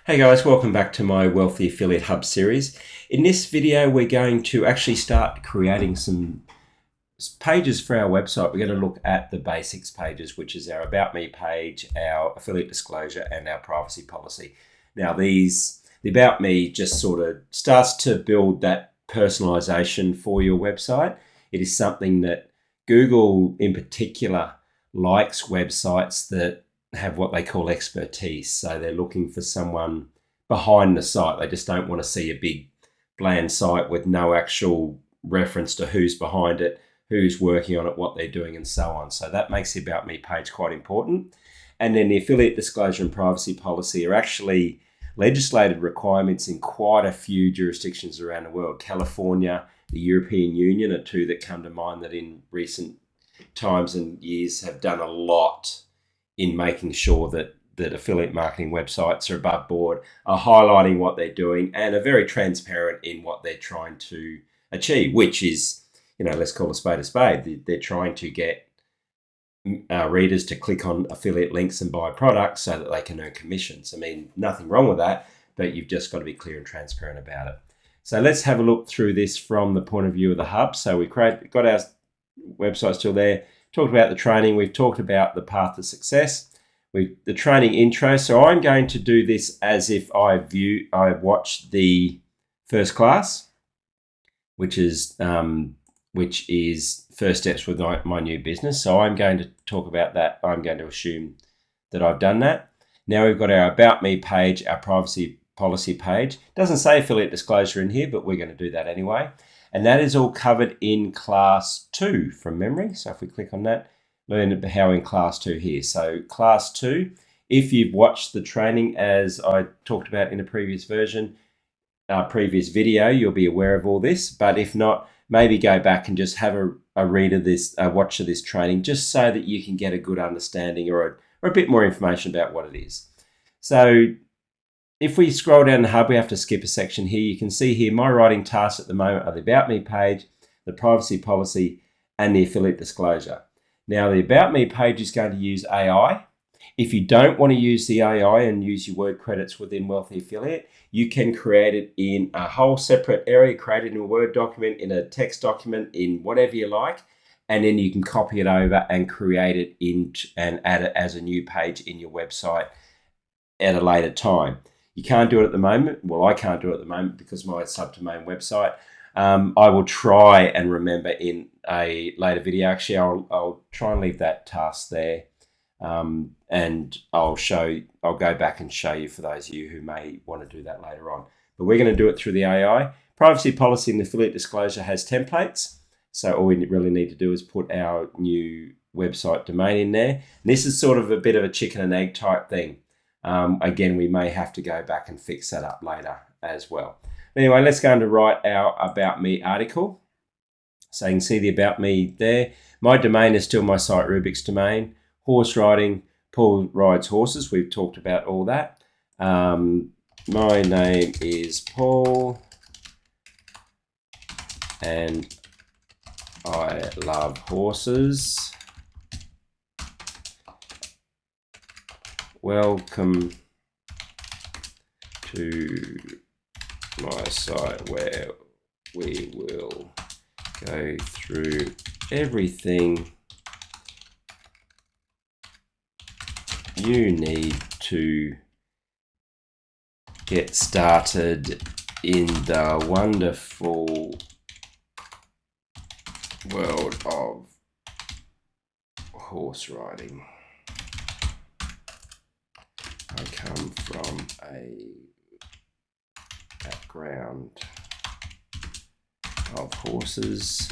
Hey guys, welcome back to my Wealthy Affiliate Hub series. In this video, we're going to actually start creating some pages for our website. We're going to look at the basics pages, which is our About Me page, our affiliate disclosure, and our privacy policy. Now the About Me just sort of starts to build that personalization for your website. It is something that Google in particular likes websites that have what they call expertise. So they're looking for someone behind the site. They just don't want to see a big bland site with no actual reference to who's behind it, who's working on it, what they're doing, and so on. So that makes the About Me page quite important. And then the affiliate disclosure and privacy policy are actually legislated requirements in quite a few jurisdictions around the world. California, the European Union are two that come to mind that in recent times and years have done a lot in making sure that affiliate marketing websites are above board, are highlighting what they're doing, and are very transparent in what they're trying to achieve, which is, let's call a spade a spade. They're trying to get readers to click on affiliate links and buy products so that they can earn commissions. I mean, nothing wrong with that, but you've just got to be clear and transparent about it. So let's have a look through this from the point of view of the hub. So we got our website still there. Talked about the training. We've talked about the path to success. The training intro. So I'm going to do this as if I watched the first class, which is first steps with my new business. So I'm going to talk about that. I'm going to assume that I've done that. Now we've got our About Me page, our privacy policy page. Doesn't say affiliate disclosure in here, but we're going to do that anyway. And that is all covered in class 2 from memory. So if we click on that, learn how in class 2 here. So class 2, if you've watched the training as I talked about in a previous previous video, you'll be aware of all this. But if not, maybe go back and just have a read of this, a watch of this training, just so that you can get a good understanding or a bit more information about what it is. So if we scroll down the hub, we have to skip a section here. You can see here my writing tasks at the moment are the About Me page, the privacy policy, and the affiliate disclosure. Now, the About Me page is going to use AI. If you don't want to use the AI and use your word credits within Wealthy Affiliate, you can create it in a whole separate area, create it in a Word document, in a text document, in whatever you like, and then you can copy it over and create it and add it as a new page in your website at a later time. You can't do it at the moment. Well, I can't do it at the moment because my subdomain website. I will try and remember in a later video. Actually, I'll try and leave that task there, and I'll go back and show you for those of you who may want to do that later on. But we're going to do it through the AI. Privacy policy and affiliate disclosure has templates. So all we really need to do is put our new website domain in there. And this is sort of a bit of a chicken and egg type thing. Again, we may have to go back and fix that up later as well. Anyway, let's go on to write our About Me article. So you can see the About Me there. My domain is still my site Rubik's domain. Horse riding, Paul rides horses. We've talked about all that. My name is Paul and I love horses. Welcome to my site where we will go through everything you need to get started in the wonderful world of horse riding. I come from a background of horses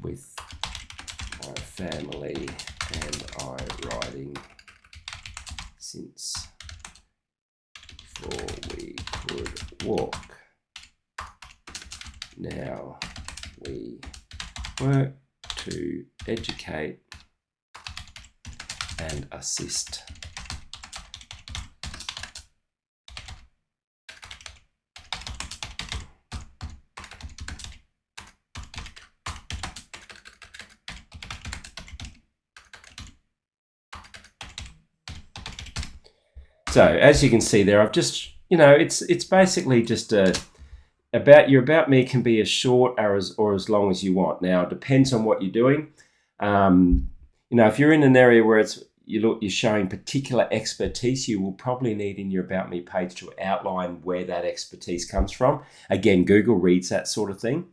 with my family and I riding since before we could walk. Now we work to educate and assist. So as you can see there, I've just you know, it's basically just your about me can be as short or as long as you want. Now it depends on what you're doing. You know, if you're in an area where you're showing particular expertise, you will probably need in your About Me page to outline where that expertise comes from. Again, Google reads that sort of thing.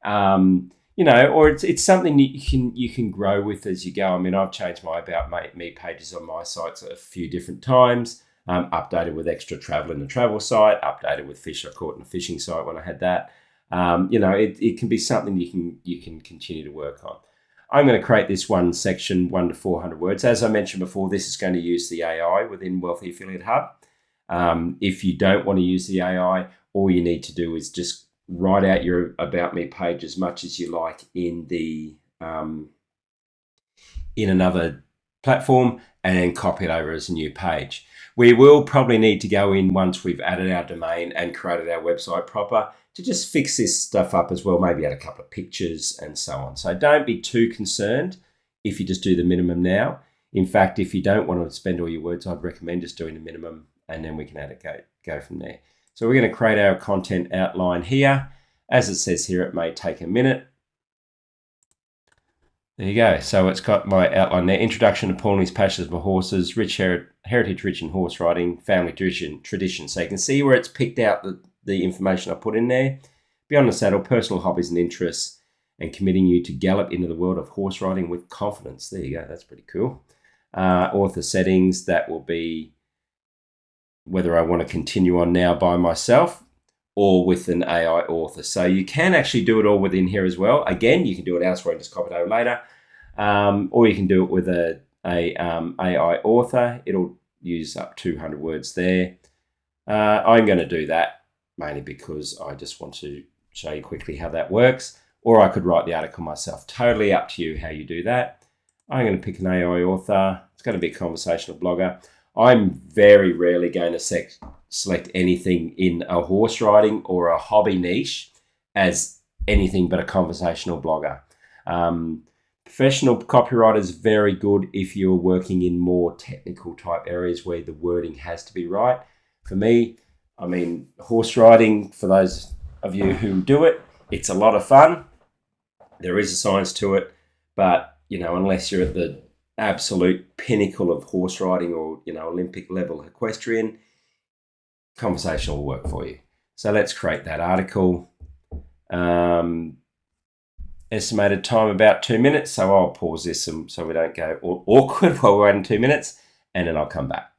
You know, or it's something that you can grow with as you go. I mean, I've changed my About Me pages on my sites a few different times. Updated with extra travel in the travel site, updated with fish I caught in the fishing site when I had that. You know, it can be something you can continue to work on. I'm going to create this one section, 1 to 400 words. As I mentioned before, this is going to use the AI within Wealthy Affiliate Hub. If you don't want to use the AI, all you need to do is just write out your About Me page as much as you like in another platform, and then copy it over as a new page. We will probably need to go in once we've added our domain and created our website proper to just fix this stuff up as well, maybe add a couple of pictures and so on. So don't be too concerned if you just do the minimum now. In fact, if you don't want to spend all your words, I'd recommend just doing the minimum, and then we can add it, go from there. So we're going to create our content outline here. As it says here, it may take a minute. There you go. So it's got my outline there. Introduction to Paul and his passions for horses, heritage rich in horse riding, family tradition. So you can see where it's picked out the information I put in there. Beyond the saddle, personal hobbies and interests, and committing you to gallop into the world of horse riding with confidence. There you go. That's pretty cool. Author settings, that will be whether I want to continue on now by myself or with an AI author. So you can actually do it all within here as well. Again, you can do it elsewhere and just copy it over later. Or you can do it with a AI author. It'll use up 200 words there. I'm going to do that mainly because I just want to show you quickly how that works. Or I could write the article myself. Totally up to you how you do that. I'm going to pick an AI author. It's going to be a conversational blogger. I'm very rarely going to select anything in a horse riding or a hobby niche as anything but a conversational blogger. Professional copywriter is very good if you're working in more technical type areas where the wording has to be right. For me, I mean, horse riding, for those of you who do it, it's a lot of fun. There is a science to it, but, you know, unless you're at the absolute pinnacle of horse riding or, you know, Olympic level equestrian, conversation will work for you. So let's create that article. Estimated time about 2 minutes. So I'll pause this so we don't go awkward while we're waiting 2 minutes, and then I'll come back.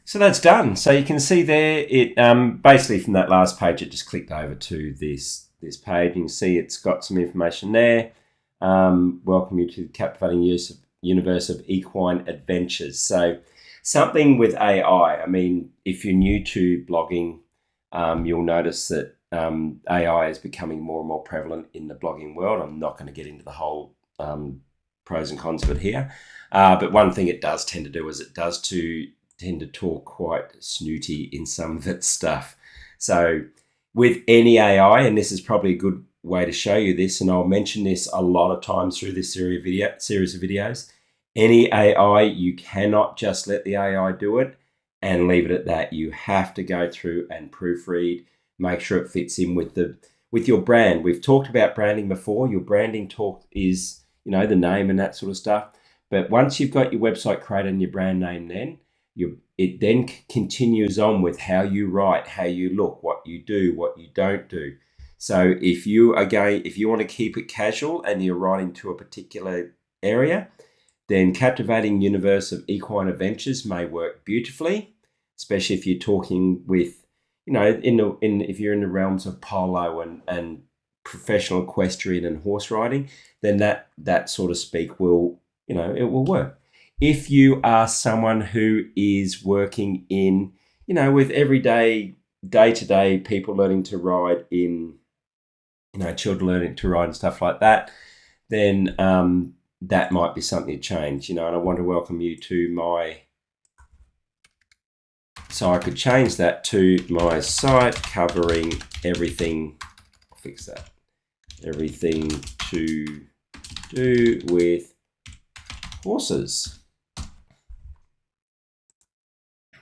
So that's done. So you can see there, it basically from that last page, it just clicked over to this page. You can see it's got some information there. Welcome you to the captivating universe of equine adventures. So something with AI. I mean, if you're new to blogging, you'll notice that AI is becoming more and more prevalent in the blogging world. I'm not going to get into the whole pros and cons of it here. But one thing it does tend to do is it does tend to talk quite snooty in some of its stuff. So with any AI, and this is probably a good way to show you this, and I'll mention this a lot of times through this series of videos, any AI, you cannot just let the AI do it and leave it at that. You have to go through and proofread, make sure it fits in with your brand. We've talked about branding before. Your branding talk is, you know, the name and that sort of stuff. But once you've got your website created and your brand name, then it then continues on with how you write, how you look, what you do, what you don't do. So if you want to keep it casual and you're writing to a particular area, then Captivating Universe of Equine Adventures may work beautifully, especially if you're talking with, you know, if you're in the realms of polo and professional equestrian and horse riding, then that sort of speak will, you know, it will work. If you are someone who is working in, you know, with everyday, day-to-day people learning to ride in, you know, children learning to ride and stuff like that, then that might be something to change, you know, and I want to welcome you to so I could change that to my site covering everything, I'll fix that, everything to do with horses.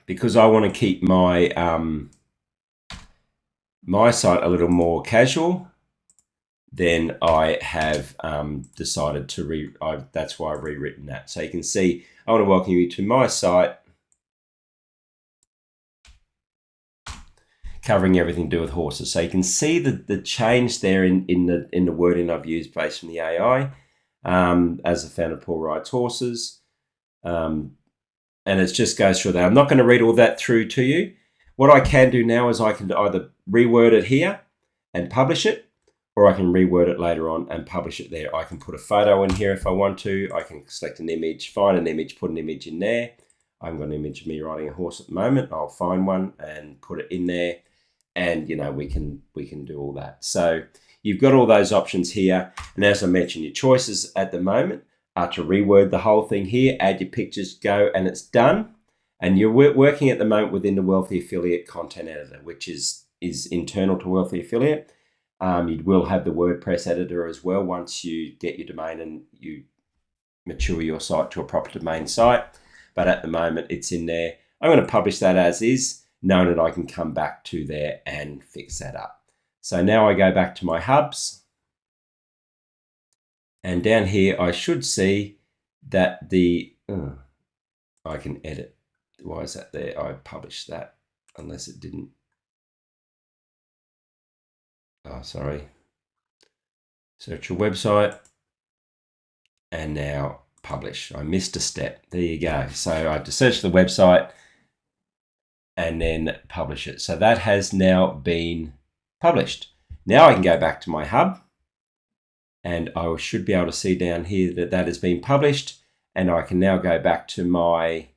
because I want to keep my my site a little more casual, then I have decided to that's why I've rewritten that. So you can see, I want to welcome you to my site, covering everything to do with horses. So you can see the change there in the wording I've used based on the AI. As a fan of Paul Wright's horses, and it just goes through that. I'm not going to read all that through to you. What I can do now is I can either reword it here and publish it, or I can reword it later on and publish it there. I can put a photo in here if I want to. I can select an image, find an image, put an image in there. I've got an image of me riding a horse at the moment. I'll find one and put it in there, and we can do all that. So you've got all those options here, and as I mentioned, your choices at the moment are to reword the whole thing here, add your pictures, go, and it's done. And you're working at the moment within the Wealthy Affiliate content editor, which is internal to Wealthy Affiliate. You will have the WordPress editor as well once you get your domain and you mature your site to a proper domain site. But at the moment, it's in there. I'm going to publish that as is, knowing that I can come back to there and fix that up. So now I go back to my hubs. And down here, I should see that I can edit. Why is that there? I published that, unless it didn't. Oh, sorry. Search your website. And now publish. I missed a step. There you go. So I have to search the website and then publish it. So that has now been published. Now I can go back to my hub, and I should be able to see down here that has been published, and I can now go back to my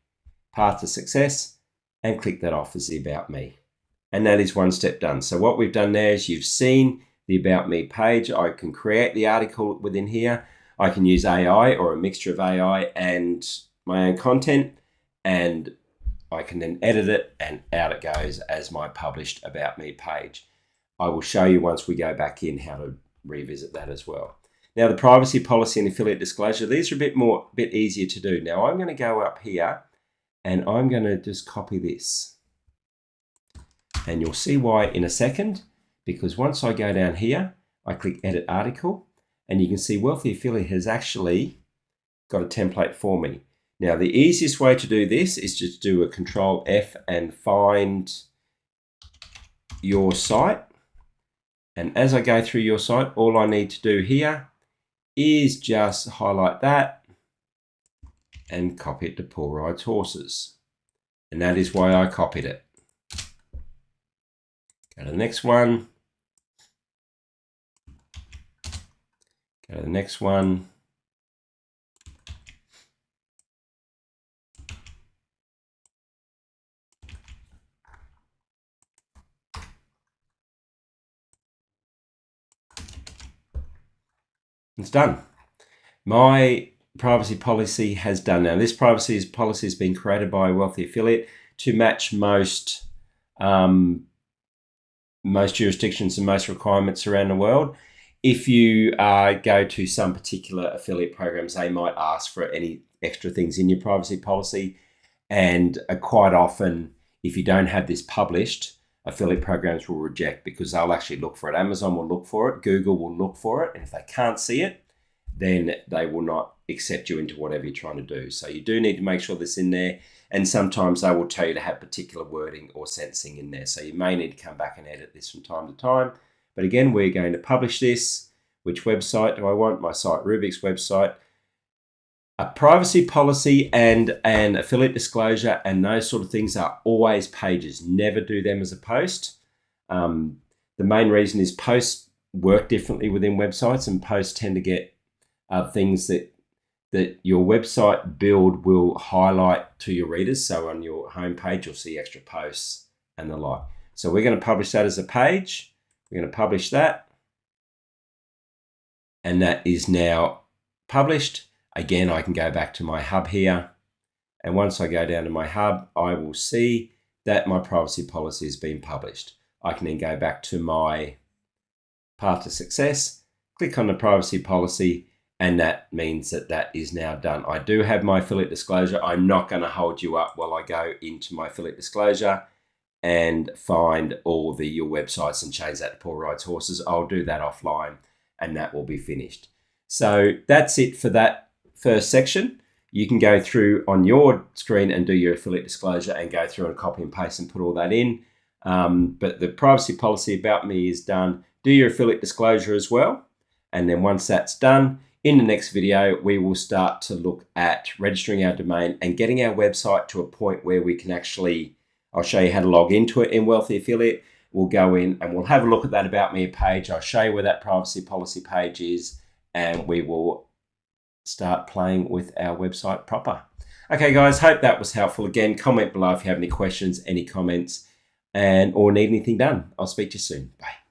Path to Success and click that off as the About Me. And that is one step done. So what we've done there is you've seen the About Me page. I can create the article within here. I can use AI or a mixture of AI and my own content, and I can then edit it, and out it goes as my published About Me page. I will show you once we go back in how to revisit that as well. Now, the privacy policy and affiliate disclosure, these are a bit easier to do. Now I'm going to go up here and I'm going to just copy this. And you'll see why in a second, because once I go down here, I click Edit Article, and you can see Wealthy Affiliate has actually got a template for me. Now, the easiest way to do this is just do a Control F and find your site. And as I go through your site, all I need to do here is just highlight that and copy it to Paul Wright's horses. And that is why I copied it. Go to the next one. Go to the next one. It's done. My privacy policy has done. Now, this privacy policy has been created by a Wealthy Affiliate to match most jurisdictions and most requirements around the world. If you go to some particular affiliate programs, they might ask for any extra things in your privacy policy. And quite often, if you don't have this published, affiliate programs will reject, because they'll actually look for it. Amazon will look for it, Google will look for it, and if they can't see it, then they will not accept you into whatever you're trying to do. So you do need to make sure this in there, and sometimes they will tell you to have particular wording or sentencing in there. So you may need to come back and edit this from time to time. But again, we're going to publish this. Which website do I want? My site, Rubik's website. A privacy policy and an affiliate disclosure and those sort of things are always pages. Never do them as a post. The main reason is posts work differently within websites, and posts tend to get things that your website build will highlight to your readers. So on your homepage, you'll see extra posts and the like. So we're going to publish that as a page. We're going to publish that. And that is now published. Again, I can go back to my hub here. And once I go down to my hub, I will see that my privacy policy has been published. I can then go back to my Path to Success, click on the privacy policy, And that means that that is now done. I do have my affiliate disclosure. I'm not going to hold you up while I go into my affiliate disclosure and find all your websites and change that to Paul Rides Horses. I'll do that offline and that will be finished. So that's it for that first section. You can go through on your screen and do your affiliate disclosure and go through and copy and paste and put all that in. But the privacy policy about me is done. Do your affiliate disclosure as well. And then once that's done, in the next video, we will start to look at registering our domain and getting our website to a point where we can actually, I'll show you how to log into it in Wealthy Affiliate. We'll go in and we'll have a look at that About Me page. I'll show you where that privacy policy page is, and we will start playing with our website proper. Okay, guys, hope that was helpful. Again, comment below if you have any questions, any comments, or need anything done. I'll speak to you soon. Bye.